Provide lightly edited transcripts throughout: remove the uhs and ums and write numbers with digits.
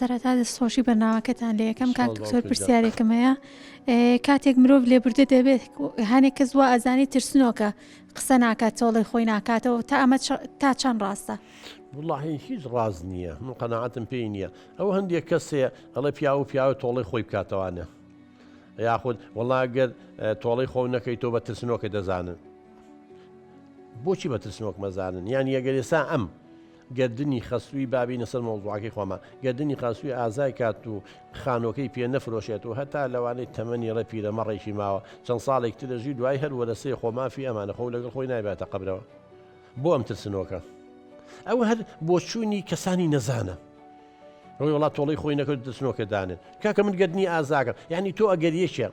سەرەتا دەستخۆشی بەرنامەکەتان لێ یەکەم کاک دکتۆر پرسیارێکم هەیە کاتێک مرۆڤ لێبوردە دەبێت هەنێک کەس وە ئەزانی ترسنۆکە قسە ناکات تۆڵی خۆی ناکاتەوە تا ئەمە تا چەند ڕاستە؟ والله هیچ ڕاز نییە من قەناعەتم پێی نییە ئەوە هەندێک کەسێ ئەڵێ پیاوە تۆڵی خۆی بکاتەوانە یاخود وڵا گەر تۆڵی خۆ نەکەیتەوە بە ترسنۆکە دەزانن بۆچی بە ترسنۆک مەزانن یان یەگەر ئێستا ئەم گردنی خەسووی بابینە سەر مۆزوعەکەی خۆمان گردنی خەسووی ئازای کات و خانۆکەی پێ نەفرۆشێت و هەتا لەوانەیە تەمەنی ڕە پیرەمەڕێکی ماوە چەند ساڵێک ترەژی دوای هەر وەرەسەی خۆمافی ئەمانە خۆ لەگەڵ خۆی نایباتە قەبرەوە بۆ ئەم ترسنۆکە ئەوە هەر بۆ چوونی کەسانی نەزانە ڕۆی وڵات تۆڵی خۆی نەکرد ترسنۆکە دانن کاکە من گردنی ئازاکەم یعنی تۆ ئەگەر یەکێ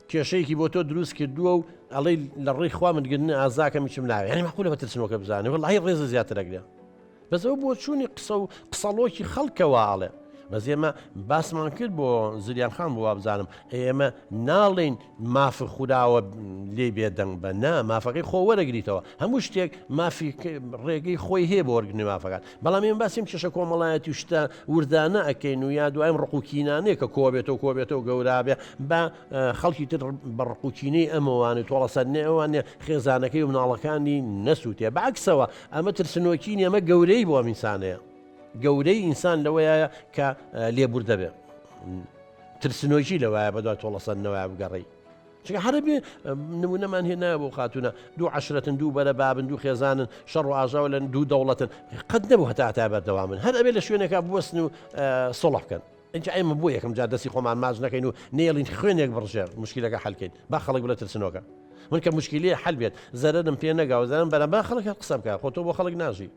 کێشەیەکی بۆ تۆ دروست کردووە و ئەڵەی لە ڕێی خوا من گردن ئازاکە میچم ناوێ ینی مەقولە بە ترسنۆکە بزانێ وڵی ڕێزە زیاترەگرێ بەسەوە بۆ چوونی قسەڵۆکی خەڵکەواڵێ بەس ئێمە باسمان کرد بۆ زریان خان بۆ بزانم ئێمە ناڵێن مافی خوراوە لێ بێدەنگ بە نا مافەکەی خۆ وەرەگریتەوە هەموو شتێک مافی ڕێگەی خۆی هەیە بۆ وەرگنی مافەکان بەڵام ئێمە باسیم کێشە کۆمەڵایەتی شتە وردانە ئەەکەین و یا دواییم ڕقوکینانەیە کە کۆبێتەوە گەورابێ بە خەڵکی تر بە ڕقوکینەی ئەمەوانێ تۆڵە سەرنێ ئەوانێ خێزانەکەی و مناڵەکانی نەسووتێ بەعکسەوە ئەمە ترسنۆکین ئەمە گەورەی بۆ ئەم ئینسانەیە گەورەی ئینسان لەوەیە کە لێبور دەبێ ترسنۆژی لەوایە بەدوای تۆڵەسەرنەوەی بگەڕی چکە هەربێ نمونەمان هێنا بۆ خاتونە دوو عەشرەتن دوو بەرە بابن دوو خێزانن شەڕ و ئاژاو لەن دوو دەوڵەتن قەت نەبوو هەتا تا بەردەوا من هەر ئەبێ لە شوێنێکا بوەستن و سڵح بکەن ئەنج ئێمە بۆ یەکەم جار دەستی خۆمان ماچ نەکەین و نێڵین خوێنێک بڕژێر مشکلەکە حەلکەین با خەڵک بڵێ ترسنۆکە من کە مشکلی حەل بێت زەرەرم پێ نەگاوە زەرم بەرە با خەڵک قسە بکە خۆ تۆ بۆ خەڵک ناژی